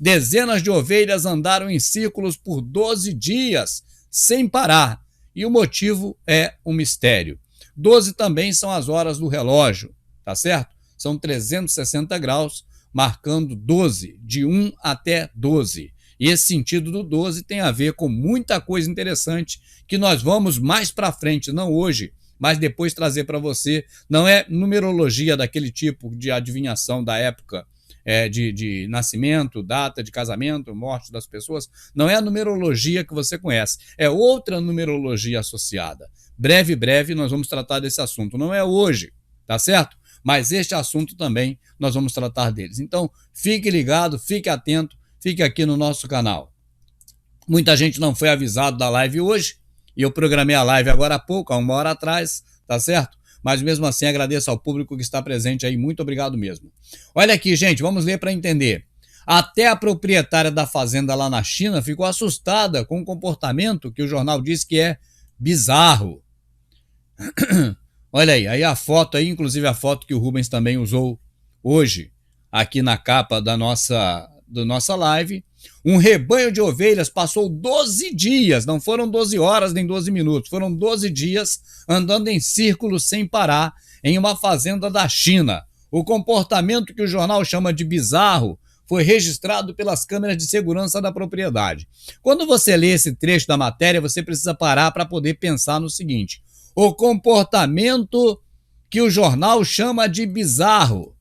Dezenas de ovelhas andaram em círculos por 12 dias, sem parar. E o motivo é um mistério. 12 também são as horas do relógio, tá certo? São 360 graus, marcando 12, de 1 até 12. E esse sentido do 12 tem a ver com muita coisa interessante que nós vamos mais para frente, não hoje, mas depois trazer para você. Não é numerologia daquele tipo de adivinhação da época de nascimento, data de casamento, morte das pessoas. Não é a numerologia que você conhece, é outra numerologia associada. Breve nós vamos tratar desse assunto. Não é hoje, tá certo? Mas este assunto também nós vamos tratar deles. Então, fique ligado, fique atento, fique aqui no nosso canal. Muita gente não foi avisado da live hoje, e eu programei a live agora há pouco, há 1 hora atrás, tá certo? Mas mesmo assim agradeço ao público que está presente aí, muito obrigado mesmo. Olha aqui, gente, vamos ler para entender. Até a proprietária da fazenda lá na China ficou assustada com o comportamento que o jornal diz que é bizarro. Olha aí a foto aí, inclusive a foto que o Rubens também usou hoje, aqui na capa da nossa live. Um rebanho de ovelhas passou 12 dias, não foram 12 horas nem 12 minutos, foram 12 dias andando em círculos sem parar em uma fazenda da China. O comportamento que o jornal chama de bizarro foi registrado pelas câmeras de segurança da propriedade. Quando você lê esse trecho da matéria, você precisa parar para poder pensar no seguinte: o comportamento que o jornal chama de bizarro.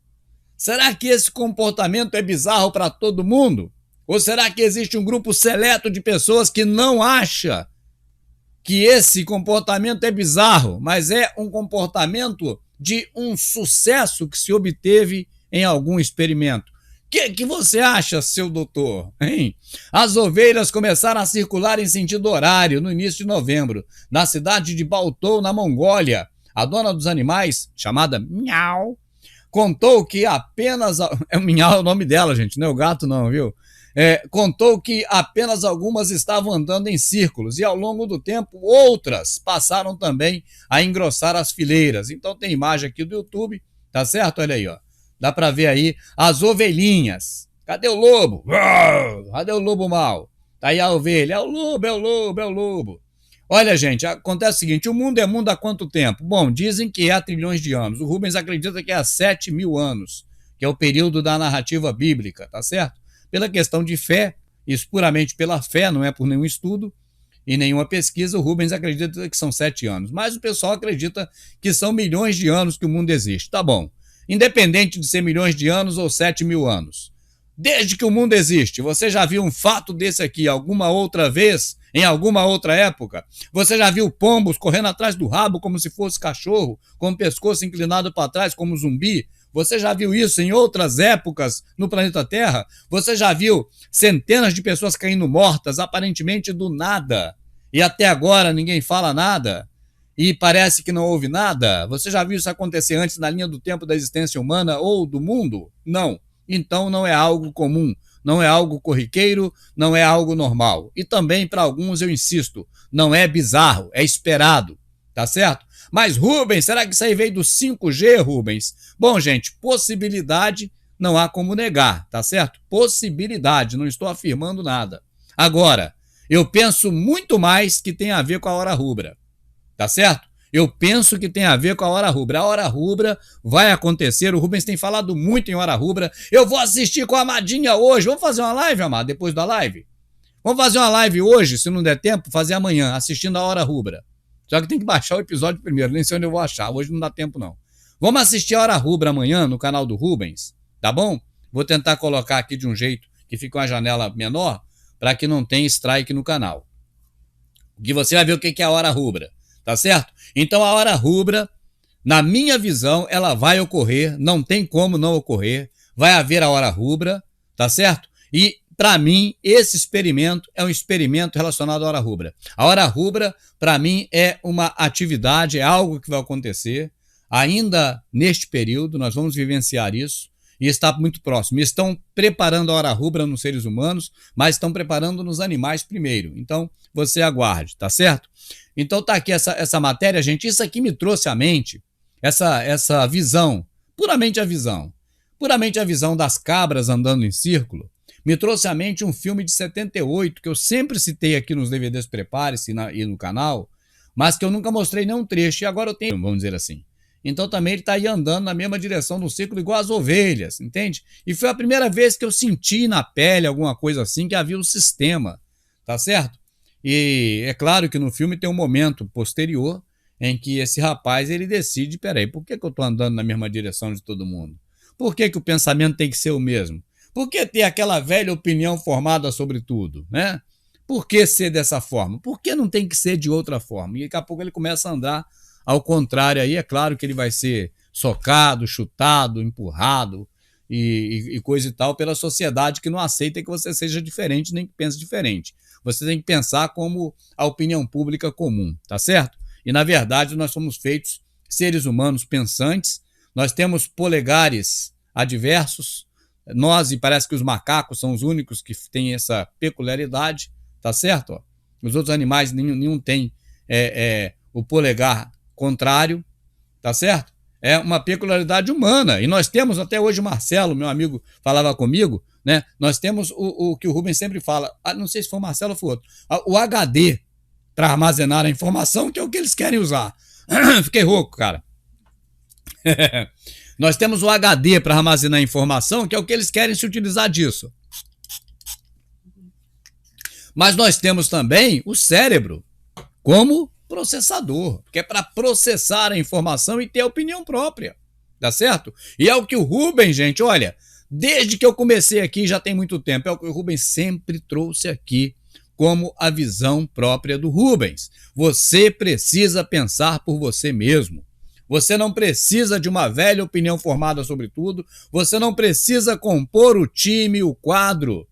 Será que esse comportamento é bizarro para todo mundo? Ou será que existe um grupo seleto de pessoas que não acha que esse comportamento é bizarro, mas é um comportamento de um sucesso que se obteve em algum experimento? O que você acha, seu doutor? Hein? As ovelhas começaram a circular em sentido horário no início de novembro, na cidade de Baotou, na Mongólia. A dona dos animais, chamada Miau, contou que apenas... Miau é o nome dela, gente, não é o gato não, viu? Contou que apenas algumas estavam andando em círculos e ao longo do tempo outras passaram também a engrossar as fileiras. Então tem imagem aqui do YouTube, tá certo? Olha aí, ó. Dá para ver aí as ovelhinhas. Cadê o lobo? Cadê o lobo mau? Tá aí a ovelha. É o lobo, é o lobo, é o lobo. Olha, gente, acontece o seguinte: o mundo é mundo há quanto tempo? Bom, dizem que é há trilhões de anos. O Rubens acredita que é há 7.000 anos, que é o período da narrativa bíblica, tá certo? Pela questão de fé, isso puramente pela fé, não é por nenhum estudo e nenhuma pesquisa, o Rubens acredita que são 7 anos. Mas o pessoal acredita que são milhões de anos que o mundo existe. Tá bom. Independente de ser milhões de anos ou 7.000 anos. Desde que o mundo existe, você já viu um fato desse aqui alguma outra vez, em alguma outra época? Você já viu pombos correndo atrás do rabo como se fosse cachorro, com o pescoço inclinado para trás como zumbi? Você já viu isso em outras épocas no planeta Terra? Você já viu centenas de pessoas caindo mortas, aparentemente do nada, e até agora ninguém fala nada? E parece que não houve nada? Você já viu isso acontecer antes na linha do tempo da existência humana ou do mundo? Não. Então não é algo comum, não é algo corriqueiro, não é algo normal. E também, para alguns, eu insisto, não é bizarro, é esperado, tá certo? Mas, Rubens, será que isso aí veio do 5G, Rubens? Bom, gente, possibilidade não há como negar, tá certo? Possibilidade, não estou afirmando nada. Agora, eu penso muito mais que tem a ver com a hora rubra, tá certo? Eu penso que tem a ver com a hora rubra. A hora rubra vai acontecer, o Rubens tem falado muito em hora rubra. Eu vou assistir com a Amadinha hoje. Vamos fazer uma live, Amado, depois da live? Vamos fazer uma live hoje, se não der tempo, fazer amanhã, assistindo a hora rubra. Só que tem que baixar o episódio primeiro, nem sei onde eu vou achar, hoje não dá tempo não. Vamos assistir a hora rubra amanhã no canal do Rubens, tá bom? Vou tentar colocar aqui de um jeito que fica uma janela menor, para que não tenha strike no canal. Que você vai ver o que é a hora rubra, tá certo? Então a hora rubra, na minha visão, ela vai ocorrer, não tem como não ocorrer, vai haver a hora rubra, tá certo? E para mim, esse experimento é um experimento relacionado à hora rubra. A hora rubra, para mim, é uma atividade, é algo que vai acontecer. Ainda neste período, nós vamos vivenciar isso e está muito próximo. Estão preparando a hora rubra nos seres humanos, mas estão preparando nos animais primeiro. Então, você aguarde, tá certo? Então, tá aqui essa matéria, gente. Isso aqui me trouxe à mente essa visão, puramente a visão das cabras andando em círculo. Me trouxe à mente um filme de 78, que eu sempre citei aqui nos DVDs Prepare-se e no canal, mas que eu nunca mostrei nenhum trecho, e agora eu tenho, vamos dizer assim. Então também ele está aí andando na mesma direção do ciclo, igual as ovelhas, entende? E foi a primeira vez que eu senti na pele alguma coisa assim, que havia um sistema, tá certo? E é claro que no filme tem um momento posterior em que esse rapaz ele decide, peraí, por que eu estou andando na mesma direção de todo mundo? Por que o pensamento tem que ser o mesmo? Por que ter aquela velha opinião formada sobre tudo, né? Por que ser dessa forma? Por que não tem que ser de outra forma? E daqui a pouco ele começa a andar ao contrário. Aí é claro que ele vai ser socado, chutado, empurrado e coisa e tal pela sociedade que não aceita que você seja diferente nem que pense diferente. Você tem que pensar como a opinião pública comum, tá certo? E na verdade nós somos feitos seres humanos pensantes, nós temos polegares adversos, nós e parece que os macacos são os únicos que têm essa peculiaridade, tá certo? Ó, os outros animais nenhum tem o polegar contrário, tá certo? É uma peculiaridade humana. E nós temos até hoje o Marcelo, meu amigo, falava comigo, né? Nós temos o que o Rubens sempre fala, não sei se foi o Marcelo ou foi outro, o HD para armazenar a informação, que é o que eles querem usar. Fiquei rouco, cara. Nós temos o HD para armazenar a informação, que é o que eles querem se utilizar disso. Mas nós temos também o cérebro como processador, que é para processar a informação e ter a opinião própria, tá certo? E é o que o Rubens, gente, olha, desde que eu comecei aqui, já tem muito tempo, é o que o Rubens sempre trouxe aqui como a visão própria do Rubens. Você precisa pensar por você mesmo. Você não precisa de uma velha opinião formada sobre tudo, você não precisa compor o time, o quadro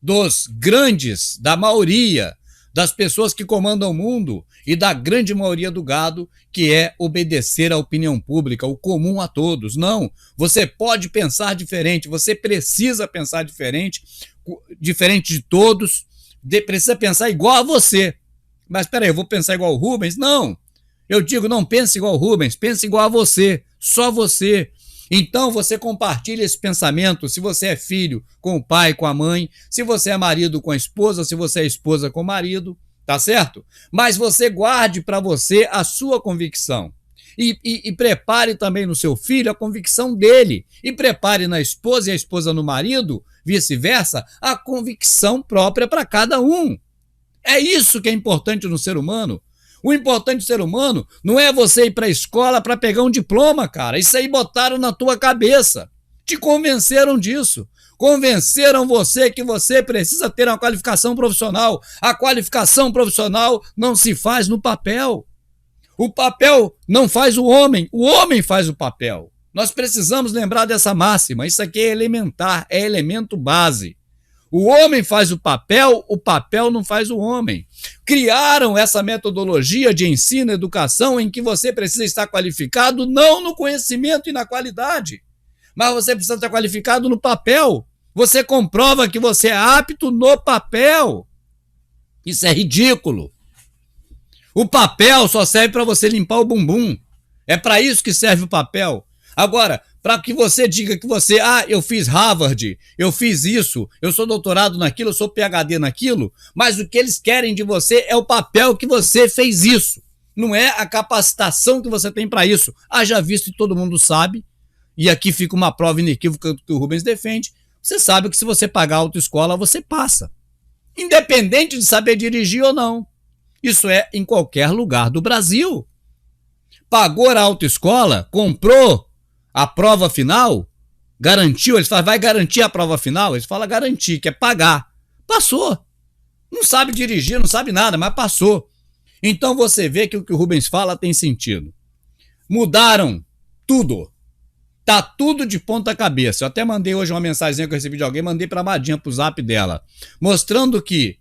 dos grandes, da maioria das pessoas que comandam o mundo e da grande maioria do gado, que é obedecer à opinião pública, o comum a todos. Não, você pode pensar diferente, você precisa pensar diferente de todos, precisa pensar igual a você. Mas peraí, eu vou pensar igual o Rubens? Não, eu digo, não pense igual o Rubens, pense igual a você, só você. Então você compartilha esse pensamento, se você é filho com o pai, com a mãe, se você é marido com a esposa, se você é esposa com o marido, tá certo? Mas você guarde para você a sua convicção. E prepare também no seu filho a convicção dele. E prepare na esposa e a esposa no marido, vice-versa, a convicção própria para cada um. É isso que é importante no ser humano. O importante do ser humano não é você ir para a escola para pegar um diploma, cara. Isso aí botaram na tua cabeça. Te convenceram disso. Convenceram você que você precisa ter uma qualificação profissional. A qualificação profissional não se faz no papel. O papel não faz o homem faz o papel. Nós precisamos lembrar dessa máxima. Isso aqui é elementar, é elemento base. O homem faz o papel não faz o homem. Criaram essa metodologia de ensino e educação em que você precisa estar qualificado não no conhecimento e na qualidade, mas você precisa estar qualificado no papel. Você comprova que você é apto no papel. Isso é ridículo. O papel só serve para você limpar o bumbum. É para isso que serve o papel. Agora, para que você diga que você, eu fiz Harvard, eu fiz isso, eu sou doutorado naquilo, eu sou PhD naquilo, mas o que eles querem de você é o papel que você fez isso. Não é a capacitação que você tem para isso. Haja visto que todo mundo sabe, e aqui fica uma prova inequívoca que o Rubens defende, você sabe que se você pagar a autoescola, você passa. Independente de saber dirigir ou não. Isso é em qualquer lugar do Brasil. Pagou a autoescola, comprou a prova final, garantiu, eles falam, vai garantir a prova final? Eles falam garantir, que é pagar. Passou. Não sabe dirigir, não sabe nada, mas passou. Então você vê que o que o Rubens fala tem sentido. Mudaram tudo. Tá tudo de ponta cabeça. Eu até mandei hoje uma mensagem que eu recebi de alguém, mandei pra Madinha, pro zap dela, mostrando que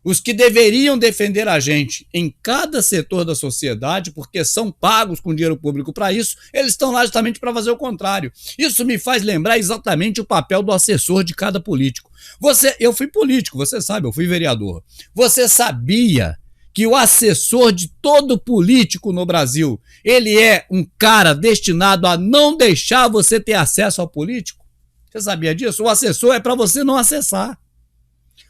os que deveriam defender a gente em cada setor da sociedade, porque são pagos com dinheiro público para isso, eles estão lá justamente para fazer o contrário. Isso me faz lembrar exatamente o papel do assessor de cada político. Eu fui político, você sabe, eu fui vereador. Você sabia que o assessor de todo político no Brasil, ele é um cara destinado a não deixar você ter acesso ao político? Você sabia disso? O assessor é para você não acessar.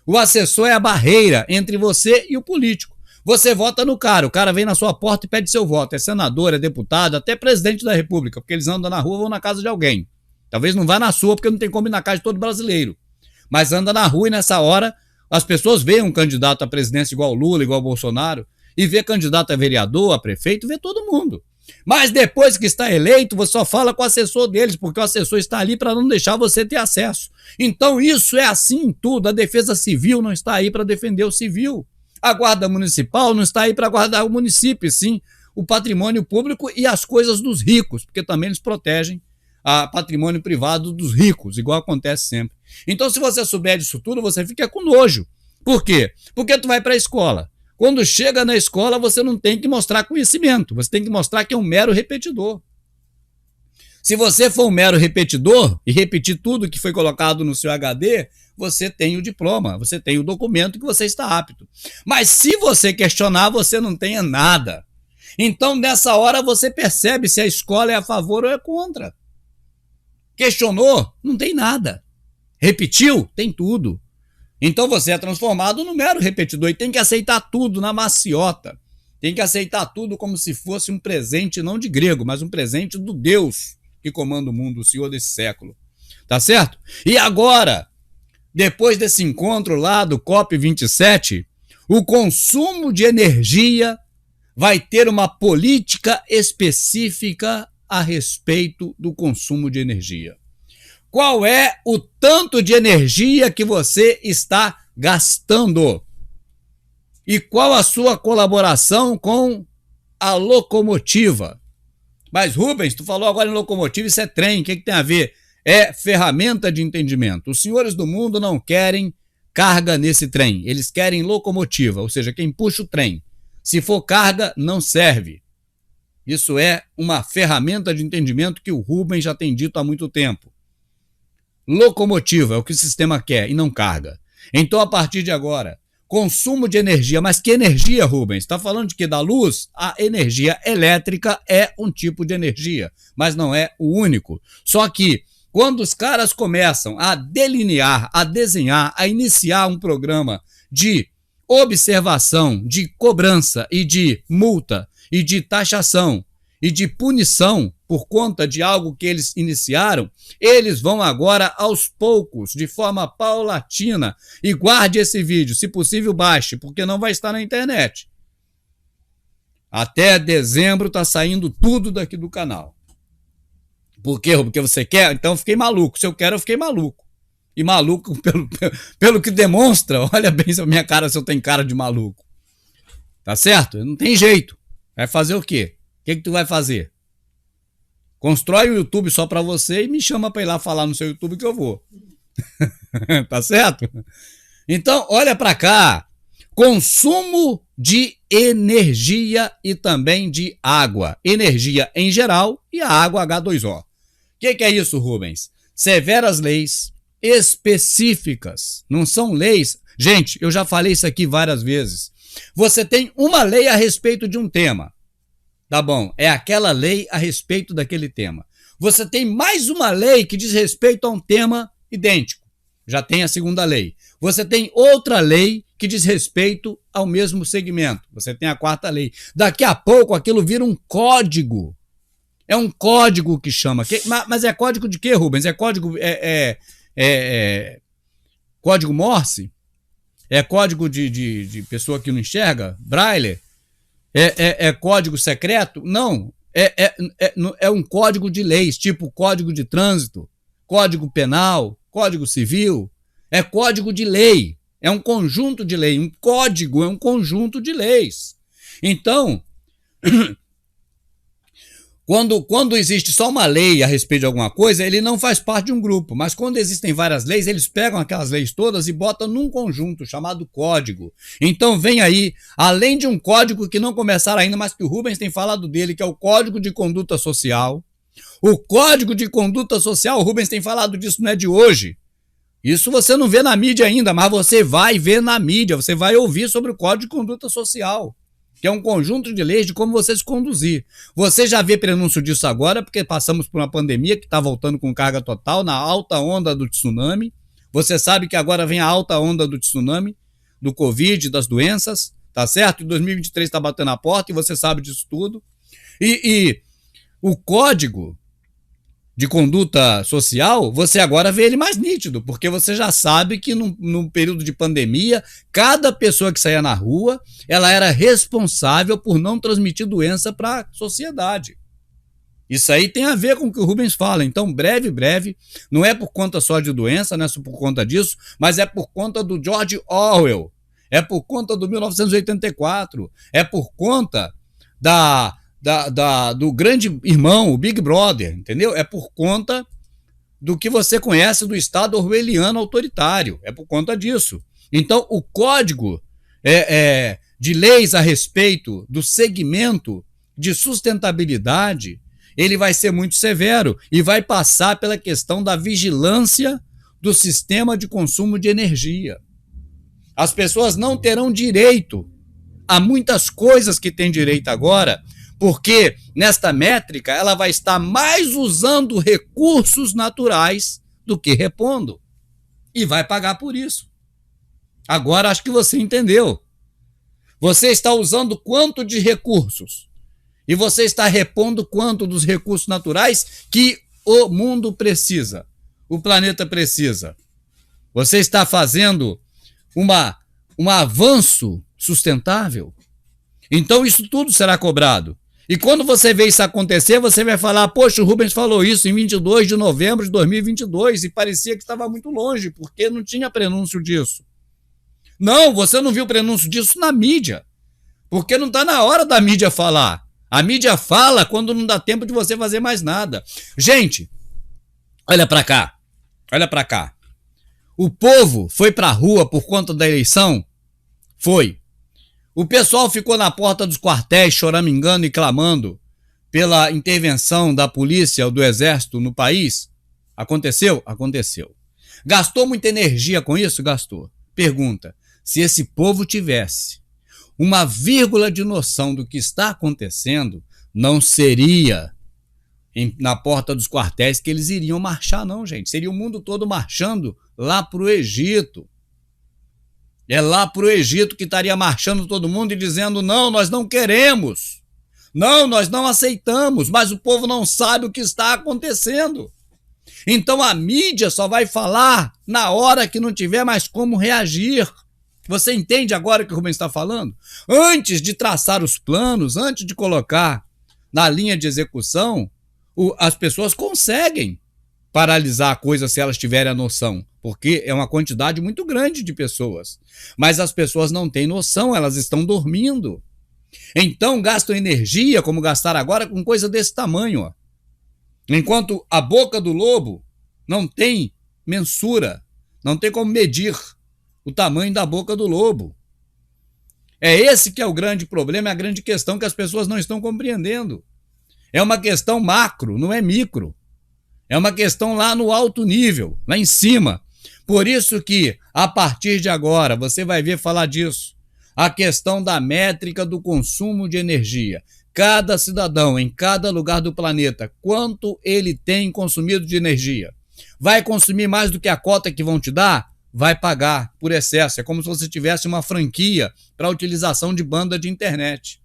O assessor é a barreira entre você e o político. Você vota no cara, o cara vem na sua porta e pede seu voto. É senador, é deputado, até presidente da república, porque eles andam na rua ou vão na casa de alguém. Talvez não vá na sua, porque não tem como ir na casa de todo brasileiro. Mas anda na rua e nessa hora as pessoas veem um candidato à presidência igual Lula, igual Bolsonaro, e vê candidato a vereador, a prefeito, vê todo mundo. Mas depois que está eleito, você só fala com o assessor deles, porque o assessor está ali para não deixar você ter acesso. Então isso é assim em tudo. A defesa civil não está aí para defender o civil. A guarda municipal não está aí para guardar o município, sim, o patrimônio público e as coisas dos ricos, porque também eles protegem o patrimônio privado dos ricos, igual acontece sempre. Então, se você souber disso tudo, você fica com nojo. Por quê? Porque tu vai para a escola. Quando chega na escola, você não tem que mostrar conhecimento, você tem que mostrar que é um mero repetidor. Se você for um mero repetidor e repetir tudo que foi colocado no seu HD, você tem o diploma, você tem o documento que você está apto. Mas se você questionar, você não tem nada. Então, nessa hora, você percebe se a escola é a favor ou é contra. Questionou? Não tem nada. Repetiu? Tem tudo. Então você é transformado no mero repetidor e tem que aceitar tudo na maciota. Tem que aceitar tudo como se fosse um presente não de grego, mas um presente do Deus que comanda o mundo, o Senhor desse século. Tá certo? E agora, depois desse encontro lá do COP27, o consumo de energia vai ter uma política específica a respeito do consumo de energia. Qual é o tanto de energia que você está gastando? E qual a sua colaboração com a locomotiva? Mas, Rubens, tu falou agora em locomotiva, isso é trem, o que tem a ver? É ferramenta de entendimento. Os senhores do mundo não querem carga nesse trem, eles querem locomotiva, ou seja, quem puxa o trem. Se for carga, não serve. Isso é uma ferramenta de entendimento que o Rubens já tem dito há muito tempo. Locomotiva é o que o sistema quer e não carga. Então, a partir de agora, consumo de energia. Mas que energia, Rubens? Está falando de que da luz? A energia elétrica é um tipo de energia, mas não é o único. Só que quando os caras começam a delinear, a desenhar, a iniciar um programa de observação, de cobrança e de multa e de taxação e de punição por conta de algo que eles iniciaram, eles vão agora aos poucos, de forma paulatina, e guarde esse vídeo, se possível baixe, porque não vai estar na internet. Até dezembro está saindo tudo daqui do canal. Por quê? Porque você quer? Então eu fiquei maluco. Se eu quero, eu fiquei maluco. E maluco, pelo que demonstra, olha bem a minha cara, se eu tenho cara de maluco. Tá certo? Não tem jeito. Vai fazer o quê? O que tu vai fazer? Constrói o YouTube só para você e me chama para ir lá falar no seu YouTube que eu vou. Tá certo? Então, olha para cá. Consumo de energia e também de água. Energia em geral e a água H2O. O que é isso, Rubens? Severas leis específicas. Não são leis... Gente, eu já falei isso aqui várias vezes. Você tem uma lei a respeito de um tema. Tá bom, é aquela lei a respeito daquele tema. Você tem mais uma lei que diz respeito a um tema idêntico. Já tem a segunda lei. Você tem outra lei que diz respeito ao mesmo segmento. Você tem a quarta lei. Daqui a pouco aquilo vira um código. É um código que chama. Mas é código de quê, Rubens? É código... código Morse? É código de pessoa que não enxerga? Braille? É código secreto? Não. É um código de leis, tipo código de trânsito, código penal, código civil. É código de lei. É um conjunto de lei. Um código é um conjunto de leis. Então, quando existe só uma lei a respeito de alguma coisa, ele não faz parte de um grupo. Mas quando existem várias leis, eles pegam aquelas leis todas e botam num conjunto chamado código. Então vem aí, além de um código que não começaram ainda, mas que o Rubens tem falado dele, que é o Código de Conduta Social. O Código de Conduta Social, o Rubens tem falado disso, não é de hoje. Isso você não vê na mídia ainda, mas você vai ver na mídia, você vai ouvir sobre o Código de Conduta Social, que é um conjunto de leis de como você se conduzir. Você já vê prenúncio disso agora, porque passamos por uma pandemia que está voltando com carga total, na alta onda do tsunami. Você sabe que agora vem a alta onda do tsunami, do Covid, das doenças, tá certo? E 2023 está batendo a porta e você sabe disso tudo. E o código de conduta social, você agora vê ele mais nítido, porque você já sabe que no período de pandemia, cada pessoa que saía na rua, ela era responsável por não transmitir doença para a sociedade. Isso aí tem a ver com o que o Rubens fala. Então, breve, não é por conta só de doença, não é só por conta disso, mas é por conta do George Orwell, é por conta do 1984, é por conta do grande irmão, o Big Brother, entendeu? É por conta do que você conhece do Estado orwelliano autoritário, é por conta disso. Então, o código de leis a respeito do segmento de sustentabilidade, ele vai ser muito severo e vai passar pela questão da vigilância do sistema de consumo de energia. As pessoas não terão direito a muitas coisas que têm direito agora, porque nesta métrica ela vai estar mais usando recursos naturais do que repondo. E vai pagar por isso. Agora acho que você entendeu. Você está usando quanto de recursos? E você está repondo quanto dos recursos naturais que o mundo precisa, o planeta precisa? Você está fazendo um avanço sustentável? Então isso tudo será cobrado. E quando você vê isso acontecer, você vai falar, poxa, o Rubens falou isso em 22 de novembro de 2022 e parecia que estava muito longe, porque não tinha prenúncio disso. Não, você não viu prenúncio disso na mídia, porque não está na hora da mídia falar. A mídia fala quando não dá tempo de você fazer mais nada. Gente, olha para cá, olha para cá. O povo foi para a rua por conta da eleição? Foi. O pessoal ficou na porta dos quartéis choramingando e clamando pela intervenção da polícia ou do exército no país? Aconteceu? Aconteceu. Gastou muita energia com isso? Gastou. Pergunta, se esse povo tivesse uma vírgula de noção do que está acontecendo, não seria na porta dos quartéis que eles iriam marchar, não, gente. Seria o mundo todo marchando lá para o Egito. É lá para o Egito que estaria marchando todo mundo e dizendo, não, nós não queremos. Não, nós não aceitamos, mas o povo não sabe o que está acontecendo. Então a mídia só vai falar na hora que não tiver mais como reagir. Você entende agora o que o Rubens está falando? Antes de traçar os planos, antes de colocar na linha de execução, as pessoas conseguem paralisar a coisa se elas tiverem a noção, porque é uma quantidade muito grande de pessoas. Mas as pessoas não têm noção, elas estão dormindo. Então gastam energia, como gastaram agora, com coisa desse tamanho. Ó. Enquanto a boca do lobo não tem mensura, não tem como medir o tamanho da boca do lobo. É esse que é o grande problema, é a grande questão que as pessoas não estão compreendendo. É uma questão macro, não é micro. É uma questão lá no alto nível, lá em cima. Por isso que, a partir de agora, você vai ver falar disso. A questão da métrica do consumo de energia. Cada cidadão, em cada lugar do planeta, quanto ele tem consumido de energia. Vai consumir mais do que a cota que vão te dar? Vai pagar por excesso. É como se você tivesse uma franquia para utilização de banda de internet.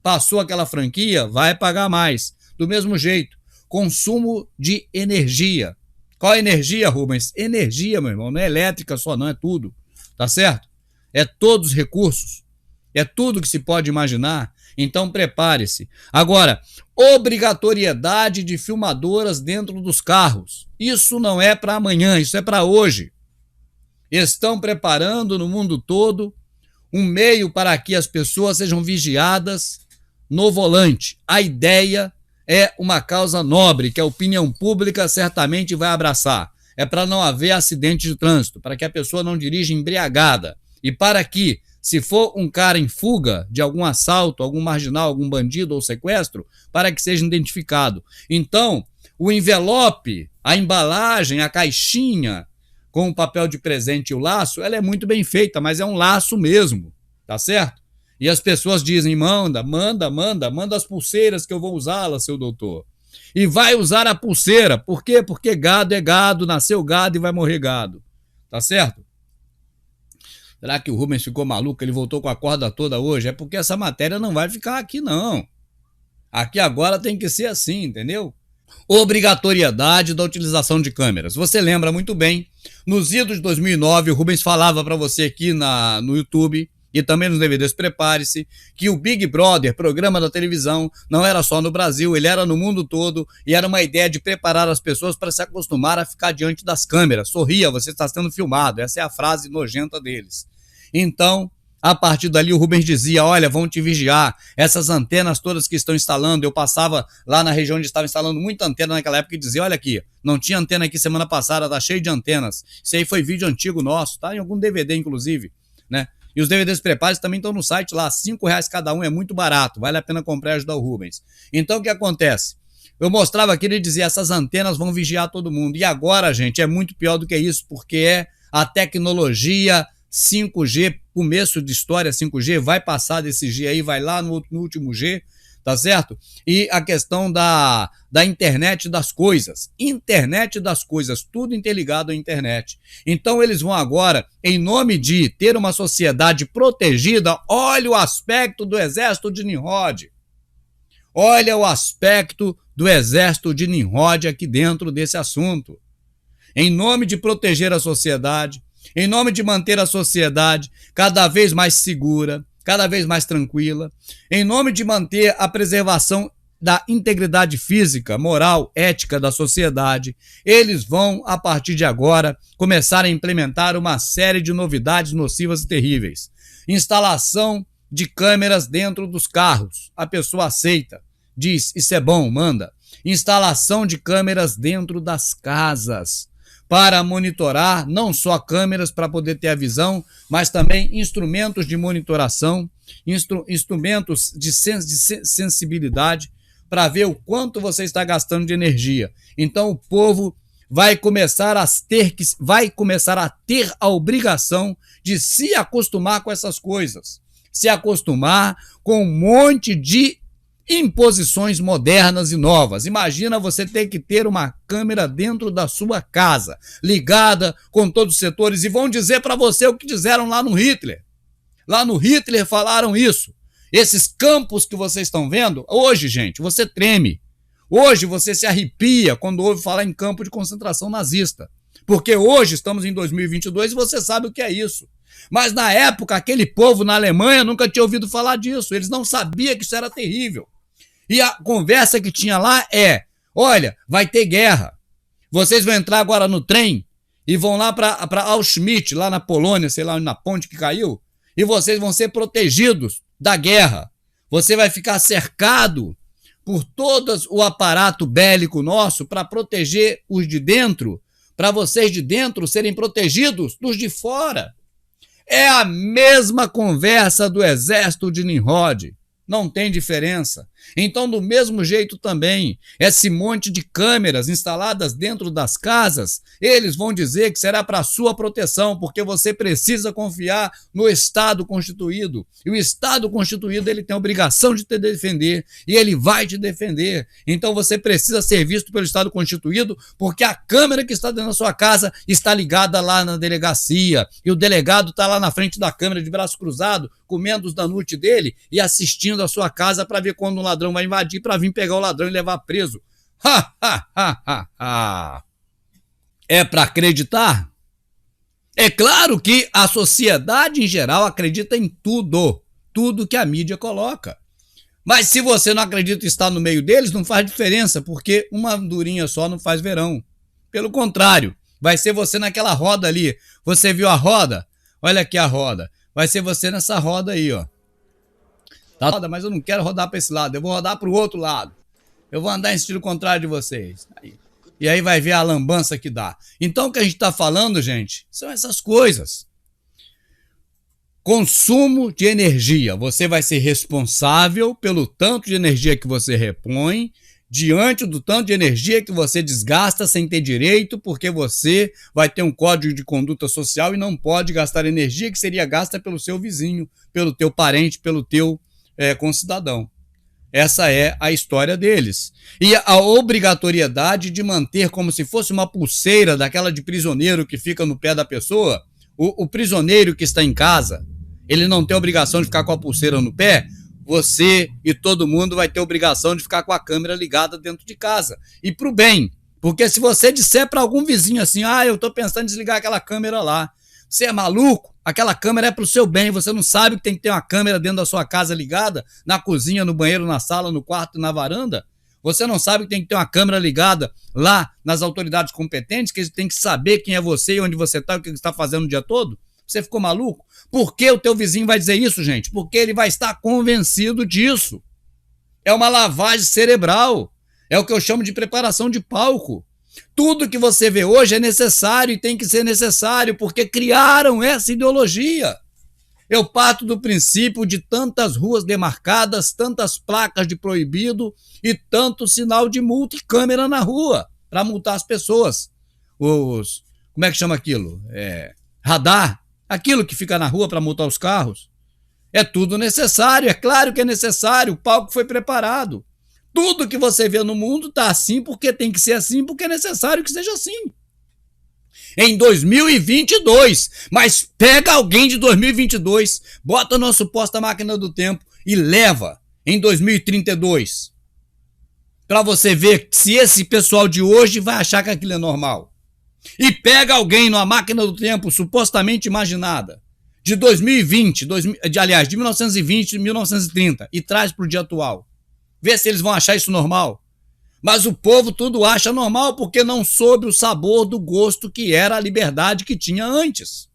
Passou aquela franquia, vai pagar mais. Do mesmo jeito, consumo de energia. Qual é energia, Rubens? Energia, meu irmão, não é elétrica só, não, é tudo. Tá certo? É todos os recursos. É tudo que se pode imaginar. Então prepare-se. Agora, obrigatoriedade de filmadoras dentro dos carros. Isso não é para amanhã, isso é para hoje. Estão preparando no mundo todo um meio para que as pessoas sejam vigiadas no volante. A ideia é uma causa nobre, que a opinião pública certamente vai abraçar. É para não haver acidente de trânsito, para que a pessoa não dirija embriagada. E para que, se for um cara em fuga de algum assalto, algum marginal, algum bandido ou sequestro, para que seja identificado. Então, o envelope, a embalagem, a caixinha com o papel de presente e o laço, ela é muito bem feita, mas é um laço mesmo, tá certo? E as pessoas dizem, manda as pulseiras que eu vou usá-las, seu doutor. E vai usar a pulseira, por quê? Porque gado é gado, nasceu gado e vai morrer gado, tá certo? Será que o Rubens ficou maluco? Ele voltou com a corda toda hoje? É porque essa matéria não vai ficar aqui, não. Aqui agora tem que ser assim, entendeu? Obrigatoriedade da utilização de câmeras. Você lembra muito bem, nos idos de 2009, o Rubens falava para você aqui no YouTube e também nos DVDs Prepare-se, que o Big Brother, programa da televisão, não era só no Brasil, ele era no mundo todo e era uma ideia de preparar as pessoas para se acostumar a ficar diante das câmeras. Sorria, você está sendo filmado. Essa é a frase nojenta deles. Então, a partir dali o Rubens dizia, olha, vão te vigiar, essas antenas todas que estão instalando, eu passava lá na região onde estava instalando muita antena naquela época e dizia, olha aqui, não tinha antena aqui semana passada, tá cheio de antenas, isso aí foi vídeo antigo nosso, tá em algum DVD inclusive, né? E os DVDs Prepare também estão no site lá, R$5 cada um, é muito barato, vale a pena comprar e ajudar o Rubens. Então o que acontece? Eu mostrava aquilo e dizia, essas antenas vão vigiar todo mundo, e agora, gente, é muito pior do que isso, porque é a tecnologia 5G, começo de história 5G, vai passar desse G aí, vai lá no último G, tá certo? E a questão da internet das coisas, tudo interligado à internet. Então eles vão agora, em nome de ter uma sociedade protegida, olha o aspecto do exército de Nimrod. Olha o aspecto do exército de Nimrod aqui dentro desse assunto. Em nome de proteger a sociedade, em nome de manter a sociedade cada vez mais segura, cada vez mais tranquila, em nome de manter a preservação da integridade física, moral, ética da sociedade, eles vão, a partir de agora, começar a implementar uma série de novidades nocivas e terríveis. Instalação de câmeras dentro dos carros. A pessoa aceita, diz, isso é bom, manda. Instalação de câmeras dentro das casas, para monitorar não só câmeras para poder ter a visão, mas também instrumentos de monitoração, instrumentos de sensibilidade para ver o quanto você está gastando de energia. Então o povo vai começar a ter a obrigação de se acostumar com essas coisas, se acostumar com um monte de imposições modernas e novas. Imagina você ter que ter uma câmera dentro da sua casa, ligada com todos os setores, e vão dizer para você o que disseram lá no Hitler. Lá no Hitler falaram isso. Esses campos que vocês estão vendo, hoje, gente, você treme. Hoje você se arrepia quando ouve falar em campo de concentração nazista. Porque hoje estamos em 2022 e você sabe o que é isso. Mas na época, aquele povo na Alemanha nunca tinha ouvido falar disso. Eles não sabiam que isso era terrível. E a conversa que tinha lá é, olha, vai ter guerra. Vocês vão entrar agora no trem e vão lá para Auschwitz, lá na Polônia, sei lá, na ponte que caiu, e vocês vão ser protegidos da guerra. Você vai ficar cercado por todo o aparato bélico nosso para proteger os de dentro, para vocês de dentro serem protegidos dos de fora. É a mesma conversa do exército de Nimrod. Não tem diferença. Então, do mesmo jeito também, esse monte de câmeras instaladas dentro das casas, eles vão dizer que será para sua proteção, porque você precisa confiar no Estado constituído. E o Estado constituído, ele tem a obrigação de te defender, e ele vai te defender. Então, você precisa ser visto pelo Estado constituído, porque a câmera que está dentro da sua casa está ligada lá na delegacia, e o delegado está lá na frente da câmera de braço cruzado, comendo os danutes dele e assistindo a sua casa para ver quando um ladrão vai invadir, para vir pegar o ladrão e levar preso. É para acreditar? É claro que a sociedade em geral acredita em tudo que a mídia coloca. Mas se você não acredita estar no meio deles, não faz diferença, porque uma andorinha só não faz verão. Pelo contrário, vai ser você naquela roda ali. Você viu a roda? Olha aqui a roda. Vai ser você nessa roda aí, ó. Tá? Mas eu não quero rodar para esse lado, eu vou rodar para o outro lado. Eu vou andar em sentido contrário de vocês. E aí vai ver a lambança que dá. Então o que a gente está falando, gente, são essas coisas. Consumo de energia. Você vai ser responsável pelo tanto de energia que você repõe, diante do tanto de energia que você desgasta sem ter direito, porque você vai ter um código de conduta social e não pode gastar energia que seria gasta pelo seu vizinho, pelo teu parente, pelo teu concidadão. Essa é a história deles. E a obrigatoriedade de manter como se fosse uma pulseira daquela de prisioneiro que fica no pé da pessoa. O prisioneiro que está em casa, ele não tem obrigação de ficar com a pulseira no pé. Você e todo mundo vai ter obrigação de ficar com a câmera ligada dentro de casa. E para o bem. Porque se você disser para algum vizinho assim, eu estou pensando em desligar aquela câmera lá. Você é maluco? Aquela câmera é para o seu bem. Você não sabe que tem que ter uma câmera dentro da sua casa ligada, na cozinha, no banheiro, na sala, no quarto, na varanda? Você não sabe que tem que ter uma câmera ligada lá nas autoridades competentes, que eles têm que saber quem é você e onde você está, o que você está fazendo o dia todo? Você ficou maluco? Por que o teu vizinho vai dizer isso, gente? Porque ele vai estar convencido disso. É uma lavagem cerebral. É o que eu chamo de preparação de palco. Tudo que você vê hoje é necessário e tem que ser necessário, porque criaram essa ideologia. Eu parto do princípio de tantas ruas demarcadas, tantas placas de proibido e tanto sinal de multa e câmera na rua para multar as pessoas. Como é que chama aquilo? Radar. Aquilo que fica na rua para multar os carros. É tudo necessário, é claro que é necessário, o palco foi preparado. Tudo que você vê no mundo está assim porque tem que ser assim, porque é necessário que seja assim. Em 2022, mas pega alguém de 2022, bota na suposta máquina do tempo e leva em 2032. Para você ver se esse pessoal de hoje vai achar que aquilo é normal. E pega alguém numa máquina do tempo supostamente imaginada, de 2020, de 1920 e 1930, e traz para o dia atual. Vê se eles vão achar isso normal. Mas o povo tudo acha normal porque não soube o sabor do gosto que era a liberdade que tinha antes.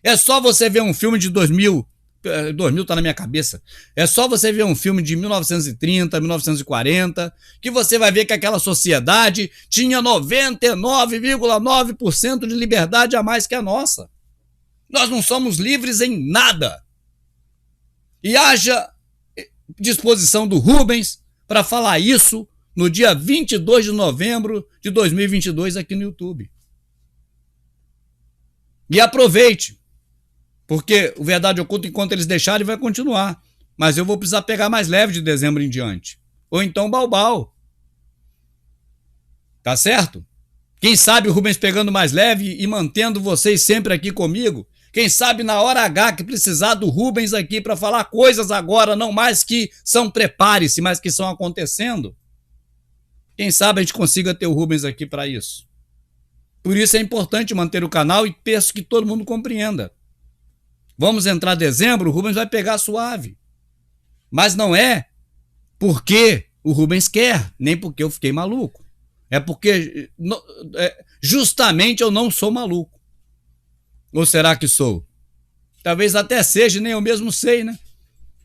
É só você ver um filme de 2000 tá na minha cabeça. É só você ver um filme de 1930, 1940, que você vai ver que aquela sociedade tinha 99,9% de liberdade a mais que a nossa. Nós não somos livres em nada. E haja disposição do Rubens para falar isso no dia 22 de novembro de 2022 aqui no YouTube. E aproveite, porque o Verdade Oculta, enquanto eles deixarem, vai continuar. Mas eu vou precisar pegar mais leve de dezembro em diante. Ou então Baubau. Tá certo? Quem sabe o Rubens pegando mais leve e mantendo vocês sempre aqui comigo. Quem sabe na hora H que precisar do Rubens aqui para falar coisas agora, não mais que são prepare-se, mas que estão acontecendo. Quem sabe a gente consiga ter o Rubens aqui para isso. Por isso é importante manter o canal e peço que todo mundo compreenda. Vamos entrar em dezembro, o Rubens vai pegar suave. Mas não é porque o Rubens quer, nem porque eu fiquei maluco. É porque justamente eu não sou maluco. Ou será que sou? Talvez até seja, nem eu mesmo sei, né?